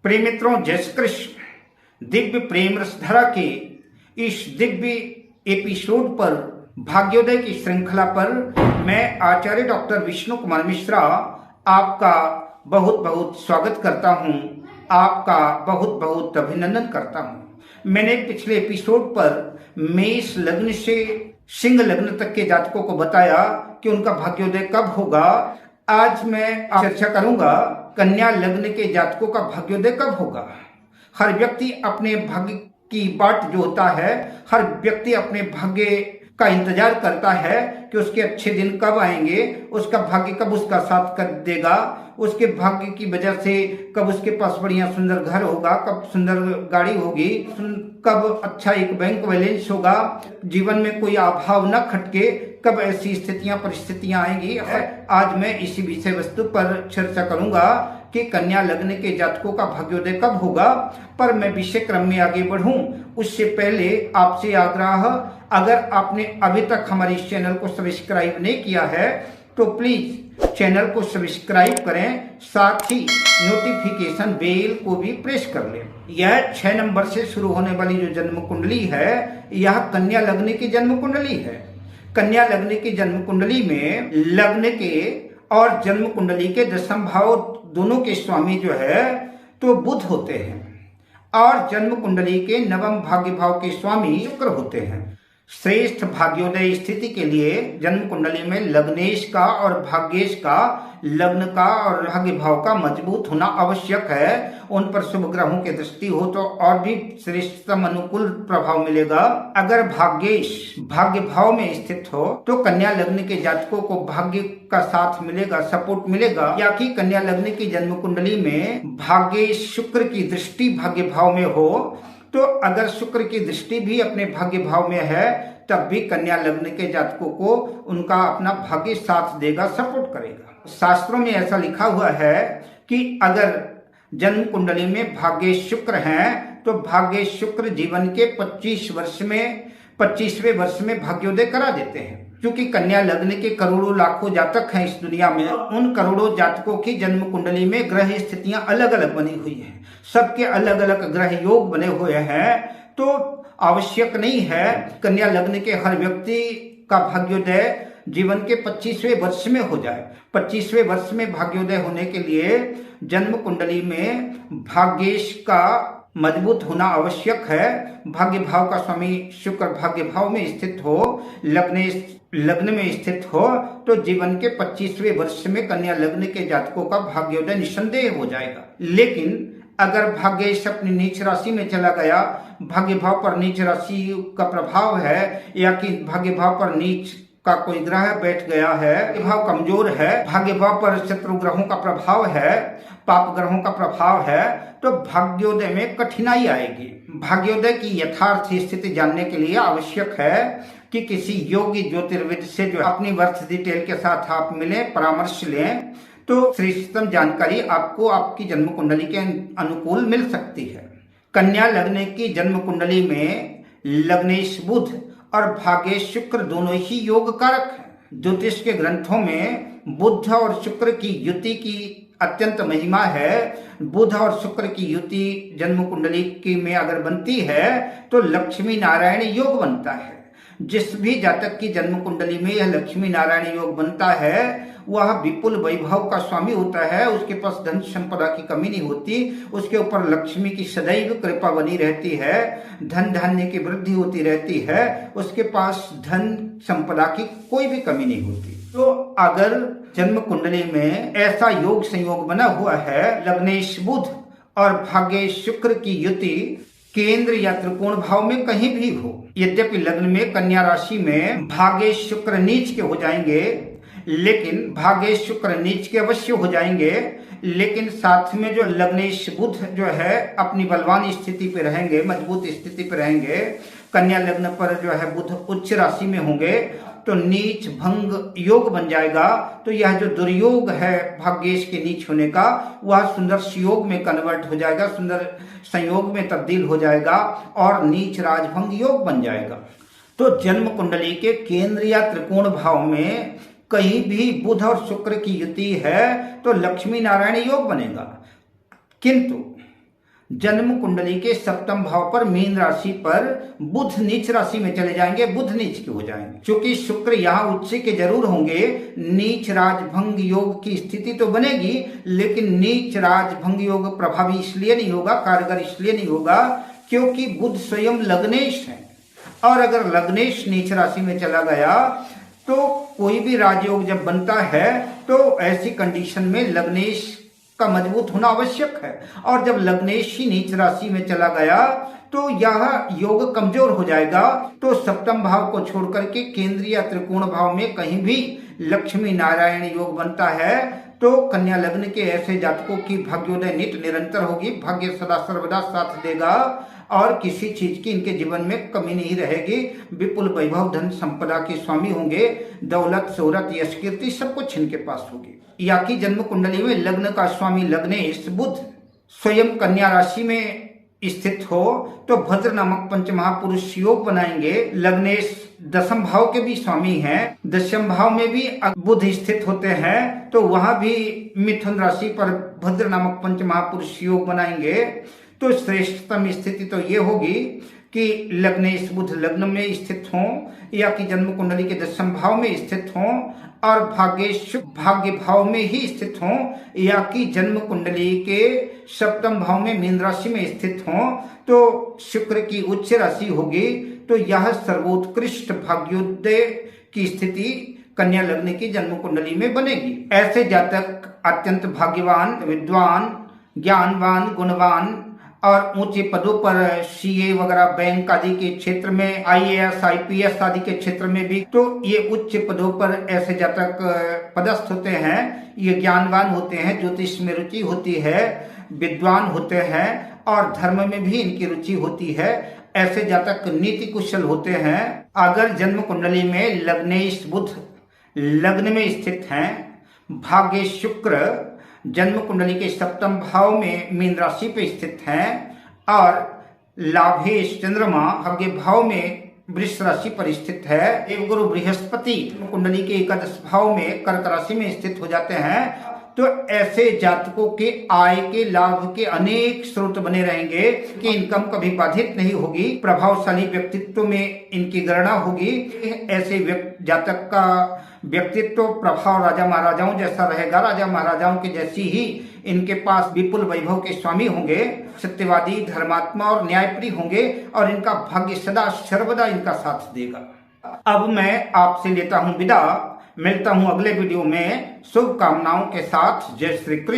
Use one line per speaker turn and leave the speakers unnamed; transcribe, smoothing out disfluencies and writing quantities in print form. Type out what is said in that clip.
प्रिय मित्रों, जय श्री कृष्ण। दिव्य प्रेम रसधारा के इस दिव्य एपिसोड पर, भाग्योदय की श्रृंखला पर मैं आचार्य डॉक्टर विष्णु कुमार मिश्रा आपका बहुत बहुत स्वागत करता हूं, आपका बहुत बहुत अभिनंदन करता हूं। मैंने पिछले एपिसोड पर मेष लग्न से सिंह लग्न तक के जातकों को बताया कि उनका भाग्योदय कब होगा। आज मैं चर्चा करूंगा कन्या लग्न के जातकों का भाग्योदय कब होगा। हर व्यक्ति अपने भाग्य की बाट जो होता है, हर व्यक्ति अपने भाग्य का इंतजार करता है कि उसके अच्छे दिन कब आएंगे, उसका भाग्य कब उसका साथ कर देगा, उसके भाग्य की वजह से कब उसके पास बढ़िया सुंदर घर होगा, कब सुंदर गाड़ी होगी, कब अच्छा एक बैंक बैलेंस होगा, जीवन में कोई अभाव न खटके, कब ऐसी स्थितियां परिस्थितियां आएंगी। आज मैं इसी विषय वस्तु पर चर्चा करूंगा कि कन्या लग्न के जातकों का भाग्योदय कब होगा। पर मैं विषय क्रम में आगे बढ़ूं उससे पहले आपसे आग्रह, अगर आपने अभी तक हमारे इस चैनल को सब्सक्राइब नहीं किया है तो प्लीज चैनल को सब्सक्राइब करें, साथ ही नोटिफिकेशन बेल को भी प्रेस कर लें। यह 6 नंबर से शुरू होने वाली जो जन्म कुंडली है, यह कन्या लग्न की जन्म कुंडली है। कन्या लग्न की जन्म कुंडली में लग्न के और जन्म कुंडली के दशम भाव दोनों के स्वामी जो है तो बुध होते हैं, और जन्म कुंडली के नवम भाग्य भाव के स्वामी शुक्र होते हैं। श्रेष्ठ भाग्योदय स्थिति के लिए जन्म कुंडली में लग्नेश का और भाग्येश का, लग्न का और भाग्य भाव का मजबूत होना आवश्यक है। उन पर शुभ ग्रहों की दृष्टि हो तो और भी श्रेष्ठतम अनुकूल प्रभाव मिलेगा। अगर भाग्येश भाग्य भाव में स्थित हो तो कन्या लग्न के जातकों को भाग्य का साथ मिलेगा, सपोर्ट मिलेगा। या कि कन्या लग्न की जन्म कुंडली में भाग्येश शुक्र की दृष्टि भाग्य भाव में हो तो अगर शुक्र की दृष्टि भी अपने भाग्य भाव में है तब भी कन्या लग्न के जातकों को उनका अपना भाग्य साथ देगा, सपोर्ट करेगा। शास्त्रों में ऐसा लिखा हुआ है कि अगर जन्म कुंडली में भाग्य शुक्र हैं तो भाग्य शुक्र जीवन के 25वें वर्ष में भाग्योदय करा देते हैं। क्योंकि कन्या लग्न के करोड़ों लाखों जातक हैं इस दुनिया में, उन करोड़ों जातकों की जन्म कुंडली में ग्रह स्थितियां अलग अलग बनी हुई हैं, सबके अलग अलग ग्रह योग बने हुए हैं। तो आवश्यक नहीं है कन्या लग्न के हर व्यक्ति का भाग्योदय जीवन के 25वें वर्ष में हो जाए। 25वें वर्ष में भाग्योदय होने के लिए जन्म कुंडली में भाग्येश का मजबूत होना आवश्यक है। भाग्य भाव का स्वामी शुक्र भाग्य भाव में स्थित हो, लग्न में स्थित हो तो जीवन के 25वें वर्ष में कन्या लग्न के जातकों का भाग्योदय निस्संदेह हो जाएगा। लेकिन अगर भाग्येश अपनी नीच राशि में चला गया, भाग्य भाव पर नीच राशि का प्रभाव है, या कि भाग्य भाव पर नीच का कोई ग्रह बैठ गया है, भाग्य भाव कमजोर है, भाग्य भाव पर शत्रु ग्रहों का प्रभाव है, पाप ग्रहों का प्रभाव है, तो भाग्योदय में कठिनाई आएगी। भाग्योदय की यथार्थ स्थिति जानने के लिए आवश्यक है कि किसी योगी ज्योतिर्विद से जो अपनी बर्थ डिटेल के साथ आप मिलें, परामर्श लें, तो श्रेष्ठतम जानकारी आपको आपकी जन्म कुंडली के अनुकूल मिल सकती है। कन्या लग्न की जन्म कुंडली में लग्नेश बुध और भाग्येश शुक्र दोनों ही योग कारक हैं। ज्योतिष के ग्रंथों में बुध और शुक्र की युति की अत्यंत महिमा है। बुध और शुक्र की युति जन्म कुंडली की में अगर बनती है तो लक्ष्मी नारायण योग बनता है। जिस भी जातक की जन्म कुंडली में यह लक्ष्मी नारायण योग बनता है वह विपुल वैभव का स्वामी होता है। उसके पास धन संपदा की कमी नहीं होती, उसके ऊपर लक्ष्मी की सदैव कृपा बनी रहती है, धन धान्य की वृद्धि होती रहती है, उसके पास धन संपदा की कोई भी कमी नहीं होती। तो अगर जन्म कुंडली में ऐसा योग संयोग बना हुआ है, लग्नेश बुध और भाग्येश शुक्र की युति केंद्र या त्रिकोण भाव में कहीं भी हो, यद्यपि लग्न में कन्या राशि में भाग्येश शुक्र नीच के हो जाएंगे, लेकिन भाग्येश शुक्र नीच के अवश्य हो जाएंगे, लेकिन साथ में जो लग्नेश बुध जो है अपनी बलवान स्थिति पे रहेंगे, मजबूत स्थिति पे रहेंगे। कन्या लग्न पर जो है बुध उच्च राशि में होंगे तो नीच भंग योग बन जाएगा। तो यह जो दुर्योग है भाग्येश के नीच होने का, वह सुंदर सुयोग में कन्वर्ट हो जाएगा, सुंदर संयोग में तब्दील हो जाएगा और नीच राजभंग योग बन जाएगा। तो जन्म कुंडली के केंद्र या त्रिकोण भाव में कहीं भी बुध और शुक्र की युति है तो लक्ष्मी नारायण योग बनेगा। किंतु जन्म कुंडली के सप्तम भाव पर मीन राशि पर बुध नीच राशि में चले जाएंगे, बुध नीच के हो जाएंगे। क्योंकि शुक्र यहाँ उच्च के जरूर होंगे, नीच राजभंग योग की स्थिति तो बनेगी, लेकिन नीच राजभंग योग प्रभावी इसलिए नहीं होगा, कारगर इसलिए नहीं होगा क्योंकि बुध स्वयं लग्नेश है, और अगर लग्नेश नीच राशि में चला गया तो कोई भी राजयोग जब बनता है तो ऐसी कंडीशन में लग्नेश का मजबूत होना आवश्यक है, और जब लग्नेश ही नीच राशि में चला गया तो यह योग कमजोर हो जाएगा। तो सप्तम भाव को छोड़ करके केंद्रीय या त्रिकोण भाव में कहीं भी लक्ष्मी नारायण योग बनता है तो कन्या लग्न के ऐसे जातकों की भाग्योदय नित निरंतर होगी, भाग्य सदा सर्वदा साथ देगा और किसी चीज की इनके जीवन में कमी नहीं रहेगी। विपुल वैभव धन संपदा के स्वामी होंगे, दौलत शोहरत यश कीर्ति सब कुछ इनके पास होगी। या कि जन्म कुंडली में लग्न का स्वामी लग्नेश बुध स्वयं कन्या राशि में स्थित हो तो भद्र नामक पंच महापुरुष योग बनाएंगे। लग्नेश दशम भाव के भी स्वामी हैं, दशम भाव में भी बुध स्थित होते हैं तो वहां भी मिथुन राशि पर भद्र नामक पंच महापुरुष योग बनाएंगे। तो श्रेष्ठतम स्थिति तो ये होगी कि लग्नेश बुध लग्न में स्थित हों या कि जन्म कुंडली के दशम भाव में स्थित हों और भाग्य भाव में ही स्थित हों, या कि जन्म कुंडली के सप्तम भाव में मीन राशि में स्थित हों तो शुक्र की उच्च राशि होगी। तो यह सर्वोत्कृष्ट भाग्योदय की स्थिति कन्या लग्न की जन्म कुंडली में बनेगी। ऐसे जातक अत्यंत भाग्यवान, विद्वान, ज्ञानवान, गुणवान और ऊंचे पदों पर सीए वगैरह बैंक आदि के क्षेत्र में, आईएएस आईपीएस आदि के क्षेत्र में भी, तो ये उच्च पदों पर ऐसे जातक पदस्थ होते हैं। ये ज्ञानवान होते हैं, ज्योतिष में रुचि होती है, विद्वान होते हैं और धर्म में भी इनकी रुचि होती है। ऐसे जातक नीति कुशल होते हैं। अगर जन्म कुंडली में लग्नेश बुध लग्न में स्थित हैं, भाग्य शुक्र जन्म कुंडली के सप्तम भाव में मीन राशि पे स्थित हैं और लाभेश चंद्रमा भाग्य भाव में वृष राशि पर स्थित है। देवगुरु बृहस्पति कुंडली के एकादश भाव में कर्क राशि में स्थित हो जाते हैं तो ऐसे जातकों के आय के लाभ के अनेक स्रोत बने रहेंगे कि इनकम कभी बाधित नहीं होगी। प्रभावशाली व्यक्तित्व में इनकी गणना होगी। ऐसे जातक का व्यक्तित्व प्रभाव राजा महाराजाओं जैसा रहेगा, राजा महाराजाओं के जैसी ही इनके पास विपुल वैभव के स्वामी होंगे, सत्यवादी, धर्मात्मा और न्यायप्रिय होंगे और इनका भाग्य सदा सर्वदा इनका साथ देगा। अब मैं आपसे लेता हूं विदा, मिलता हूं अगले वीडियो में शुभकामनाओं के साथ। जय श्री कृष्ण।